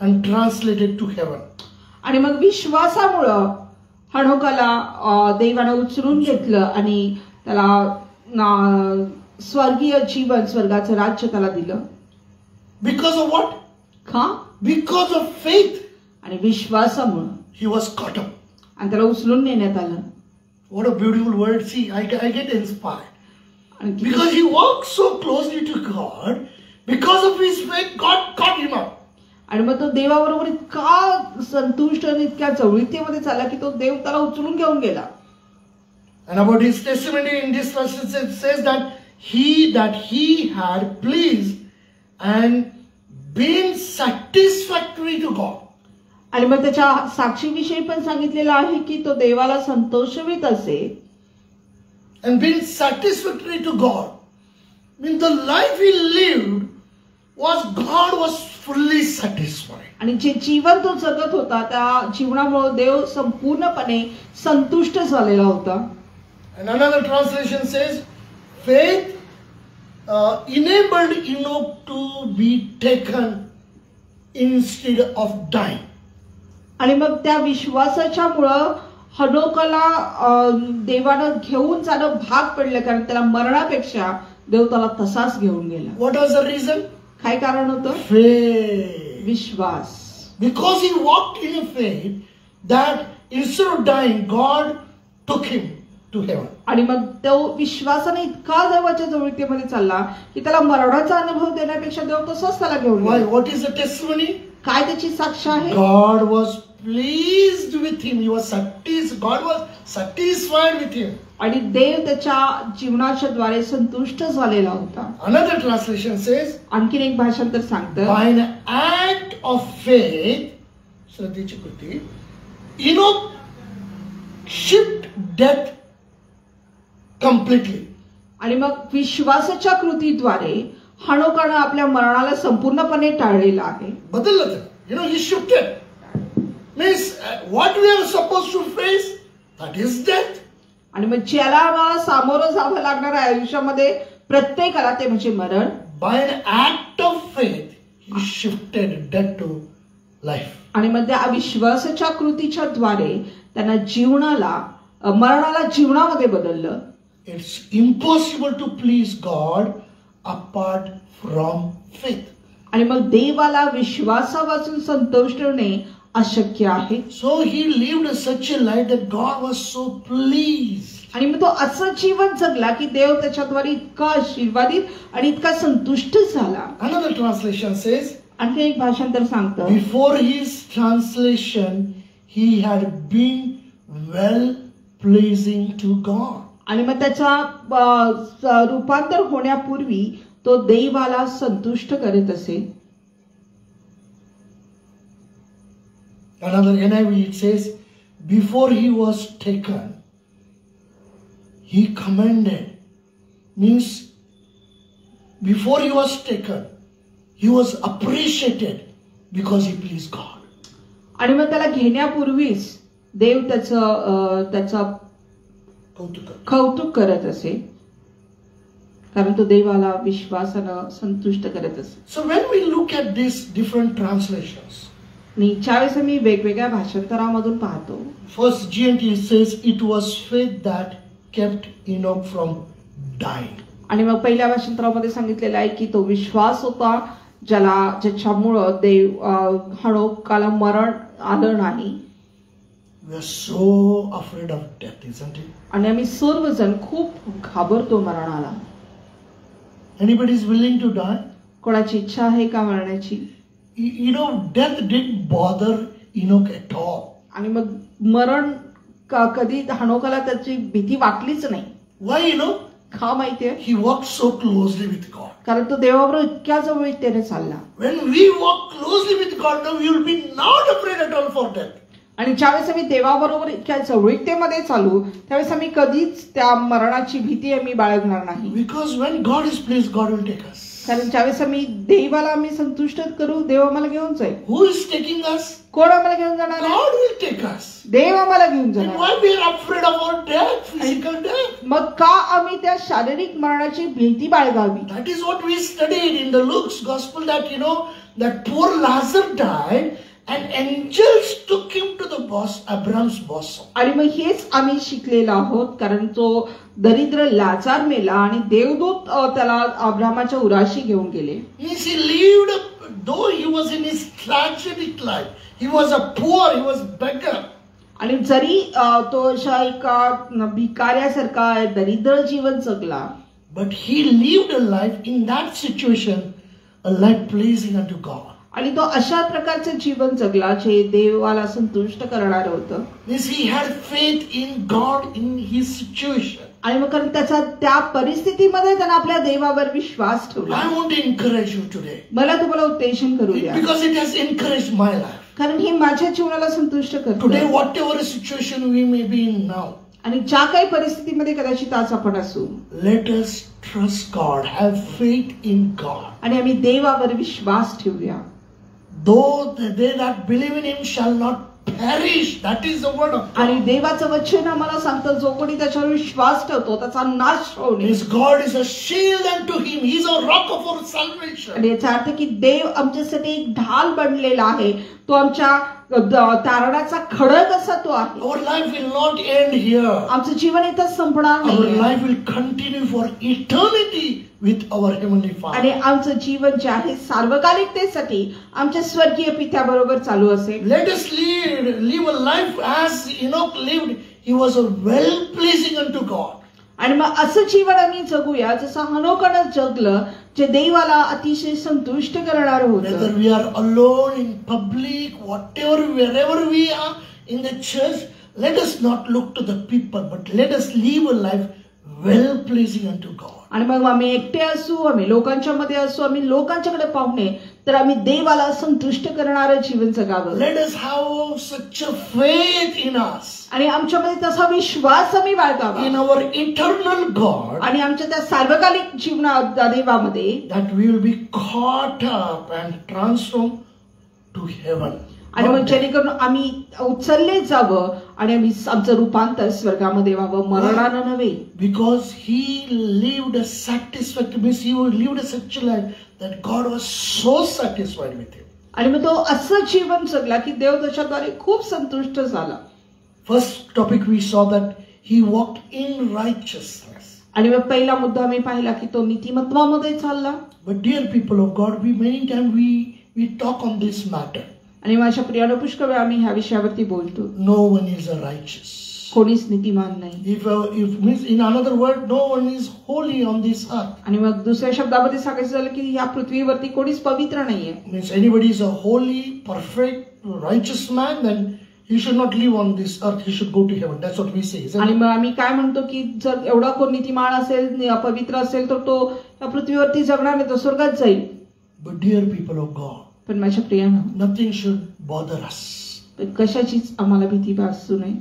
and translated to heaven.
आणि मग विश्वासामुळं हनोकाला देवाने उचलून घेतलं आणि त्याला स्वर्गीय जीवन, स्वर्गाचं राज्य त्याला दिलं.
Because of what?
का?
Because of faith,
आणि विश्वासामुळं
he was caught up.
आणि त्याला उचलून नेण्यात आलं.
What a beautiful word. See, I get inspired.
आणि
Because he walked so closely to God, because of his faith, God caught him up.
आणि मग तो देवाबरोबर इतका संतुष्ट आणि इतक्या जवळीकतेमध्ये चालला की तो देव त्याला उचलून घेऊन गेला.
And about his testimony in this verse, it says that he had pleased and been satisfactory to God.
आणि मग त्याच्या साक्षीविषयी पण सांगितलेलं आहे की तो देवाला संतोषवित असे.
And been satisfactory to God means the life he lived God was fully satisfied.
आणि जे जीवन तो जगत होता त्या जीवनामुळे देव संपूर्णपणे संतुष्ट झालेला होता.
And another translation says, faith enabled Enoch to be taken instead of dying.
आणि मग त्या विश्वासाच्या मुळे हनोकाला देवानं घेऊन जाणं भाग पडलं, कारण त्याला मरणापेक्षा देव त्याला तसाच घेऊन गेला.
What was the reason?
काय कारण होतं?
Faith.
Vishwas.
Because he walked in a faith that instead of dying, God took him to heaven.
आणि मग तो विश्वासाने इतका देवाच्या जवळीकतेमध्ये चालला की त्याला मरणाचा अनुभव देण्यापेक्षा देव तसाच त्याला घेऊन
Why?
गेला.
What is the testimony?
काय त्याची साक्ष आहे?
God was pleased with him. God was satisfied with him.
आणि देव त्याच्या जीवनाच्या द्वारे संतुष्ट झालेला होता.
Another translation says,
आणखीन एक भाषांतर सांगतं,
by an act of faith, श्रद्धेची कृती, Enoch shipped death completely.
आणि मग विश्वासाच्या कृतीद्वारे हनोकानं आपल्या मरणाला संपूर्णपणे टाळलेलं आहे.
बदललं ते. He shifted. Means what we are supposed to face, that is death.
आणि मग ज्याला आम्हाला सामोरं जावं लागणार आहे आयुष्यामध्ये प्रत्येकाला ते म्हणजे मरण.
By an act of faith, he shifted death to life.
आणि मग त्या विश्वासाच्या कृतीच्या द्वारे त्यांना मरणाला जीवनामध्ये बदललं.
It's impossible to please God apart from faith.
आणि मग देवाला विश्वासापासून संतुष्ट ठेवणे अशक्य आहे.
So he lived such a life that God was so pleased.
आणि मग तो असं जीवन जगला की देव त्याच्याद्वारे इतका आशीर्वादित आणि इतका संतुष्ट झाला.
Another translation says,
आणखी एक भाषांतर सांगतं,
before his translation he had been well pleasing to God.
आणि मग त्याचा रूपांतर होण्यापूर्वी तो देवाला संतुष्ट करत असे.
Another NIV it says, before he was taken, he commended. Means, before he was taken, he was appreciated because he pleased God.
आणि मग त्याला घेण्यापूर्वीच देव त्याचं कौतुक करत असे, कारण तो देवाला विश्वासानं संतुष्ट करत असे.
So when we look at these different translations,
ज्यावेळेस आम्ही वेगवेगळ्या भाषांतरामधून पाहतो,
first GNT says it was faith that kept Enoch from dying.
आणि मग पहिल्या भाषांतरामध्ये सांगितलेलं आहे की तो विश्वास होता ज्याच्यामुळं देव हनोकाला मरण आलं नाही.
We are so afraid of death, isn't it?
आणि आम्ही सर्वजण खूप घाबरतो मरणाला.
Anybody is willing to die?
कोणाची इच्छा आहे का मरण्याची?
Death didn't bother Enoch at all.
आणि मग मरण कधी हनोकाला त्याची भीती वाटलीच नाही.
Why?
का माहितीये?
He walked so closely with God.
कारण तो देवाबरोबर इतक्या जवळीकतेने चालला.
When we walk closely with God, now we will be not afraid at all for death.
आणि ज्यावेळेस आम्ही देवाबरोबर इतक्या जवळीकतेमध्ये चालू त्यावेळेस आम्ही कधीच त्या मरणाची भीती आम्ही बाळगणार नाही.
Because when God is pleased, God will take us.
कारण ज्यावेळेस आम्ही देवाला आम्ही संतुष्ट करू, देव आम्हाला घेऊन जाईल.
Who is taking us?
कोण आम्हाला घेऊन जाणार आहे?
God will take us.
देव आम्हाला घेऊन
Then
जाणार.
why we are afraid of our death, physical death?
मग का आम्ही त्या शारीरिक मरणाची भीती बाळगावी?
That is what we studied in the Luke's gospel, that that poor Lazarus died and angels took him to the Abraham's bosom.
आणि मग हेच आम्ही शिकलेलो आहोत, कारण तो दरिद्र लाजार मेला आणि देवदूत त्याला अब्रामाच्या उराशी घेऊन गेले.
Means he lived, though he was in his tragic life, he was a poor, he was beggar.
आणि जरी तो अशा एका भिकाऱ्यासारखा दरिद्र जीवन जगला,
but he lived a life in that situation, a life pleasing unto God.
आणि तो अशा प्रकारचे जीवन जगला जे देवाला संतुष्ट करणार होतं.
Means he had faith in God in his situation.
आणि मग कारण त्याचा त्या परिस्थितीमध्ये त्याने आपल्या देवावर विश्वास ठेवला.
I want to encourage you today.
मला तुम्हाला उत्तेजन करू द्या,
because it has encouraged my life.
कारण हे माझ्या जीवनाला संतुष्ट करतं.
Today, whatever situation we may be in now,
आणि ज्या काही परिस्थितीमध्ये कदाचित आज आपण असू,
let us trust God, have faith in God.
आणि आम्ही देवावर विश्वास ठेवूया.
Though they that believe in him shall not perish. That is the word of God.
आणि देवाचं वचन आम्हाला सांगतं, जो कोणी त्याच्यावर विश्वास ठेवतो त्याचा नाश होऊ नये.
His God is a shield unto him. He is a rock of our salvation.
आणि याचा अर्थ की देव आमच्यासाठी एक ढाल बनलेला आहे, तो आमच्या तारणाचा खडक असा तो आहे.
Our life will not end here.
आमचं जीवन इथं संपणार
Our
नाही,
life will continue for eternity with our heavenly Father.
आणि आमचं जीवन जे आहे सार्वकालिकतेसाठी आमच्या स्वर्गीय पित्याबरोबर चालू असेल.
Let us live a life as Enoch lived. He was a well pleasing unto God.
आणि मग असं जीवन आम्ही जगूया जसं हनोकानं जगलं, जे देवाला अतिशय संतुष्ट करणार
Whether
होतं.
we are alone in public, wherever we are in the church, let us not look to the people, but let us live a life well pleasing unto God.
आणि मग आम्ही एकटे असू, आम्ही लोकांच्या मध्ये असू, आम्ही लोकांच्याकडे पाहुणे, तर आम्ही देवाला संतुष्ट करणारं जीवन जगावं.
Let us have such a faith in us,
आणि आमच्यामध्ये तसा विश्वास आम्ही बाळगावा,
in our eternal God,
आणि आमच्या त्या सार्वकालिक देवामध्ये,
that we will be caught up and transformed to heaven.
आणि मग जेणेकरून आम्ही उचलले जावं आणि आम्ही आमचं रूपांतर स्वर्गामध्ये व्हावं, मरणानं नव्हे.
Because he lived a satisfactory, means he lived a such a life that God was so satisfied with him.
आणि मग तो असं जीवन जगला की देव त्याच्याद्वारे खूप संतुष्ट झाला.
First topic we saw that he walked in righteousness.
आणि मग पहिला मुद्दा आम्ही पाहिला की तो नीतिमत्वामध्ये चालला.
But dear people of God, many times we talk on this matter.
आणि माझ्या प्रियानं पुष्कळ वेळा आम्ही ह्या विषयावरती बोलतो.
No one is a righteous.
कोणीच नीतिमान नाही.
If means in another word, no one is holy on this earth.
आणि मग दुसऱ्या शब्दामध्ये सांगायचं झालं की या पृथ्वीवरती कोणीच पवित्र नाहीये.
Means anybody is a holy, perfect, righteous man, then he should not live on this earth. He should go to heaven. That's what we say.
आणि मग आम्ही काय म्हणतो की जर एवढा कोण नीतिमान असेल, पवित्र असेल, तर तो या पृथ्वीवरती जगणार नाही, तो स्वर्गात जाईल.
But dear people of God,
पण माझ्या प्रियानं,
nothing should bother us.
कशाचीच आम्हाला भीती भासू नये.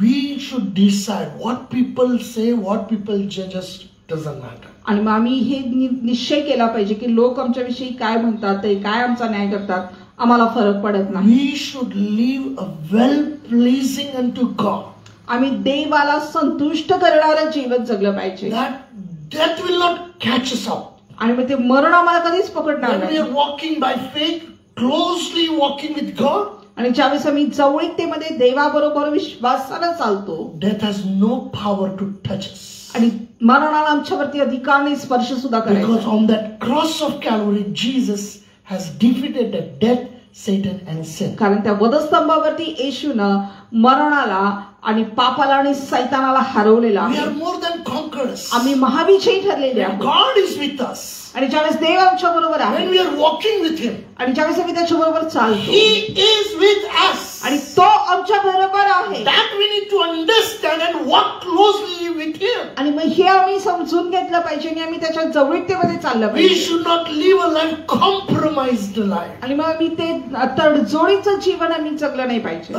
We should decide what people say, what people judge us doesn't matter.
आणि मग आम्ही हे निश्चय केला पाहिजे की लोक आमच्याविषयी काय म्हणतात, ते काय आमचा न्याय करतात, आम्हाला फरक पडत नाही.
We should live a well pleasing unto God.
आम्ही देवाला संतुष्ट करणारं जीवन जगलं पाहिजे.
That will not catch us up.
आणि मग ते मरण आम्हाला कधीच पकडणार
When we
नाही.
are walking by faith, closely walking with God,
आणि ज्यावेळेस आम्ही जवळीकतेमध्ये देवाबरोबर विश्वासानं चालतो,
death has no power to touch us.
आणि मरणाला आमच्यावरती अधिकार नाही स्पर्श सुद्धा
Because
करायचा.
on that cross of Calvary, Jesus has defeated the death, Satan and sin.
कारण त्या वधस्तंभावरती येशूनं मरणाला आणि पापाला आणि सैतानाला हरवलेला
We
आहे.
are more than conquerors.
आम्ही महाविजयी ठरलेले
When
आहोत.
God is with us,
आणि ज्यावेळेस देव आमच्या बरोबर आहे,
when we are walking with Him,
आणि ज्यावेळेस आम्ही त्याच्या बरोबर चालतो
He is with us.
आणि तो आमच्या बरोबर आहे
That we need to understand and walk closely with Him.
आणि मग हे आम्ही समजून घेतलं पाहिजे आणि आम्ही त्याच्या जवळीकतेमध्ये चाललं
We
पाहिजे
should not live a life compromised life.
आणि मग आम्ही ते तडजोडीचं जीवन आम्ही जगलं नाही पाहिजे.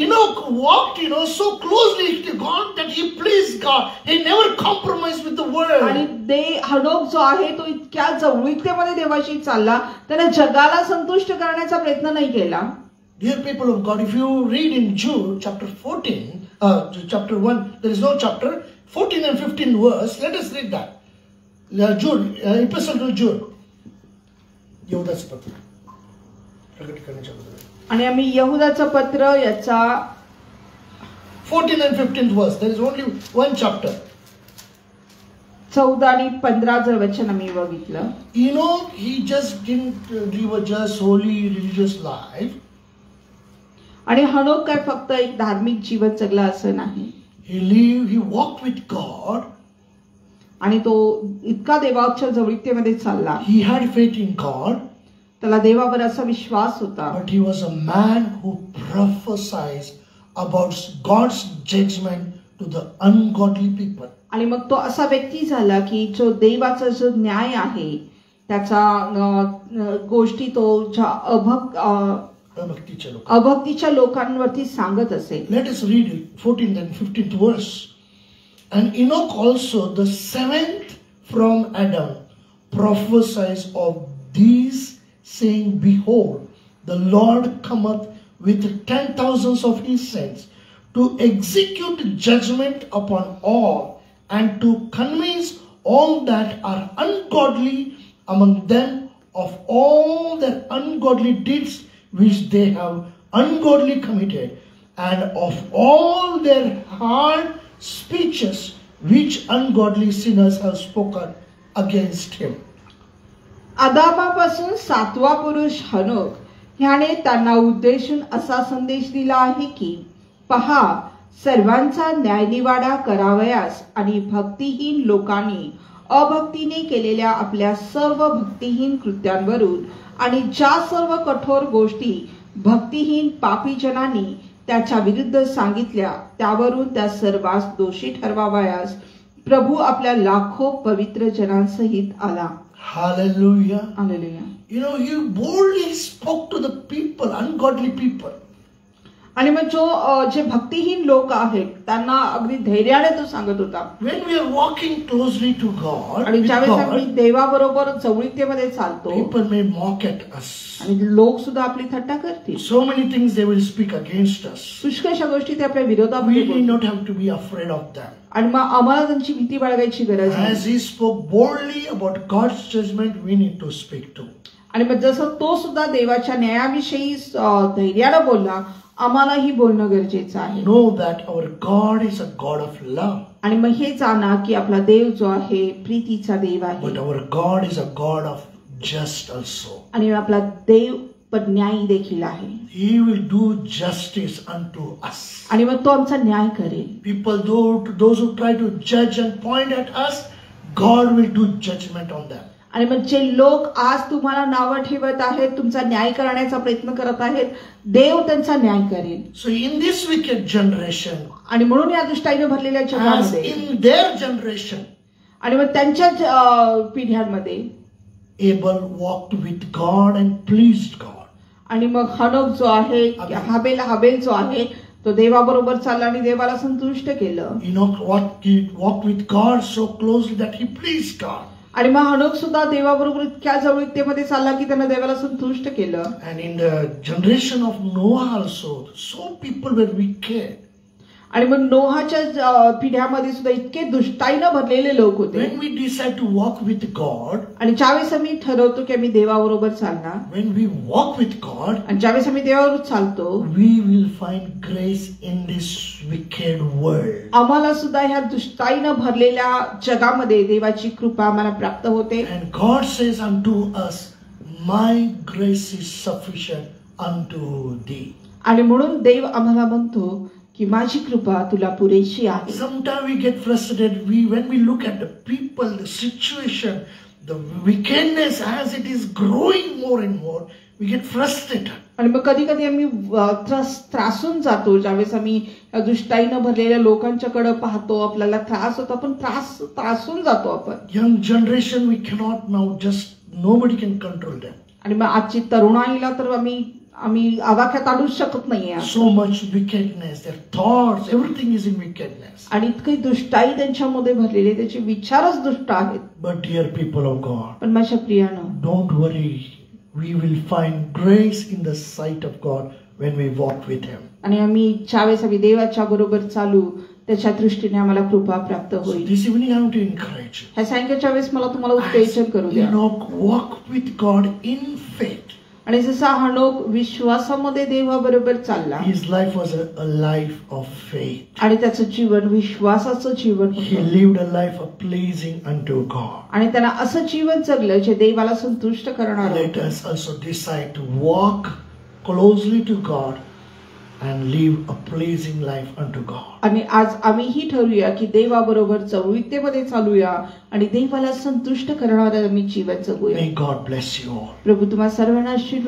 Enoch walked, so closely to God that he pleased God. He never compromised with the
आणि
world.
हनोक जो आहे तो इतक्या जवळीकतेमध्ये देवाशी चालला त्याने जगाला संतुष्ट करण्याचा प्रयत्न नाही केला.
Dear people of God, if you read in Jude chapter 14, chapter 1, there is no chapter, 14 and 15 verse, let us read that. Jude, epistle to Jude. यहूदाचं पत्र प्रकट करण्याच्या बद्दल.
आणि आम्ही यहूदाचं पत्र याचा
14 and 15th verse, there is only one chapter.
14 आणि 15 जर वचन आम्ही बघितलं.
He just didn't live a just holy religious life.
आणि हनोक काय फक्त एक धार्मिक जीवन जगला असं नाही.
He walked with God.
आणि तो इतका देवाच्या जवळीकतेमध्ये चालला.
He had faith in God.
त्याला देवावर असा विश्वास होता.
But he was a man who prophesied about God's judgment to the ungodly people.
आणि मग तो असा व्यक्ती झाला की जो देवाचा जो न्याय आहे त्याचा गोष्टी तो अभक्तीच्या लोकांवरती सांगत असे.
Let us read it, 14th and 15th verse. And Enoch also, the seventh from Adam, prophesies of these, saying, Behold, the Lord cometh with 10,000s of his saints, to execute judgment upon all, and to convince all that are ungodly among them of all their ungodly deeds which they have ungodly committed, and of all their hard speeches which ungodly sinners have spoken against him.
आदामापासून 7वा पुरुष हनोक ह्याने त्यांना उद्देशून असा संदेश दिला आहे की पहा, सर्वांचा न्यायनिवाडा करावयास आणि भक्तिहीन लोकांनी अभक्तीने केलेल्या आपल्या सर्व भक्तिहीन कृत्यांवरून आणि ज्या सर्व कठोर गोष्टी भक्तिहीन पापी जनांनी त्याच्या विरुद्ध सांगितल्या त्यावरून त्या सर्वांस दोषी ठरवावयास प्रभू आपल्या लाखो पवित्र जनांसहित आला.
Hallelujah.
Hallelujah.
He boldly spoke to the people, ungodly people.
आणि मग जे भक्तिहीन लोक आहेत त्यांना अगदी धैर्याने तो सांगत होता.
When we are walking closely to God,
आणि ज्यावेळेस आम्ही देवाबरोबर जवळीकतेमध्ये चालतो
people may mock at us.
आणि लोक सुद्धा आपली थट्टा करतील.
So many things they will speak against us.
पुष्कळशा गोष्टी ते आपल्या विरोधामध्ये
We
बोलतील.
need not have to be afraid of them.
आणि मग आम्हाला त्यांची भीती बाळगायची गरज नाही.
As he spoke boldly about God's judgment, we need to speak too.
आणि मग जसं तो सुद्धा देवाच्या न्यायाविषयी धैर्याने बोलला आम्हालाही बोलणं गरजेचं आहे.
Know that our God is a God of love.
आणि मग हे जाणा की आपला देव जो आहे प्रीतीचा देव आहे.
But our God is a God of just also.
आणि आपला देव पण न्यायी देखील आहे.
He will do justice unto us.
आणि मग तो आमचा न्याय करेल.
People, those who try to judge and point at us, God will do judgment on them.
आणि मग जे लोक आज तुम्हाला नावं ठेवत आहेत तुमचा न्याय करण्याचा प्रयत्न करत आहेत देव त्यांचा न्याय करेल.
So in this wicked generation,
आणि म्हणून या दुष्टाईने भरलेल्या
as
जगामध्ये
in their generation,
आणि मग त्यांच्या पिढ्यांमध्ये
Abel walked with God and pleased God.
आणि मग हनोक जो आहे हाबेल जो आहे तो देवाबरोबर चालला आणि देवाला संतुष्ट केलं.
Enoch walked with God so closely that he pleased God.
आणि मग हनोक सुद्धा देवाबरोबर इतक्या जवळीकतेमध्ये चालला की त्यानं देवाला संतुष्ट केलं.
And in the generation of Noah also, so people were wicked.
आणि मग नोहाच्या पिढ्यामध्ये सुद्धा इतके दुष्टाईनं भरलेले लोक होते.
When we decide to walk with God,
आणि ज्यावेळेस आम्ही ठरवतो की आम्ही देवाबरोबर चालणार,
when we walk with God,
आणि ज्यावेळेस आम्ही देवाबरोबर चालतो,
we will find grace in this wicked world.
आम्हाला सुद्धा ह्या दुष्टाईनं भरलेल्या जगामध्ये देवाची कृपा आम्हाला प्राप्त होते.
And God says unto us, my grace is sufficient unto thee.
आणि म्हणून देव आम्हाला म्हणतो की माझी कृपा तुला पुरेशी आहे.
Sometimes we get frustrated when we look at the people, the situation, the wickedness, as it is growing more and more, we get frustrated.
आणि मग कधी कधी आम्ही त्रासून जातो. ज्यावेळेस आम्ही या दुष्टाईनं भरलेल्या लोकांच्याकडे पाहतो, आपल्याला त्रास होतो, आपण त्रासून जातो आपण.
Young generation, we cannot now just, nobody can control them.
आणि मग आजची तरुणाईला तर आम्ही आवाक्यात आणूच शकत नाहीये.
So much wickedness, their thoughts, everything is in wickedness.
आणि इतकी दुष्टाई त्यांच्यामध्ये भरलेली, त्याचे विचारच दुष्ट आहेत.
But dear people of God,
पण माझ्या प्रियानं,
don't worry. We will find grace in the sight of God when we walk with Him.
आणि आम्ही ज्यावेळेस आम्ही देवाच्या बरोबर चालू, त्याच्या दृष्टीने आम्हाला कृपा प्राप्त
So
होईल.
this evening I want to encourage you.
ह्या सायंकाळच्या वेळेस मला तुम्हाला उत्तेजन करू द्या.
Walk with God in faith.
आणि जसा हनोक विश्वासामध्ये देवाबरोबर चालला,
His life was a life of faith.
आणि त्याचं जीवन विश्वासाचं जीवन
He
होतं.
lived a life of pleasing unto God.
आणि त्याला असं जीवन जगलं जे देवाला संतुष्ट करणार
Let
होतं.
us also decide to walk closely to God and live a pleasing life unto God.
आणि आज आम्हीही ठरवूया की देवाबरोबर जवळीकतेमध्ये चालूया आणि देवाला संतुष्ट करणारं आम्ही जीवन जगूया.
May God bless you all.
प्रभू तुम्हा सर्वांना आशीर्वाद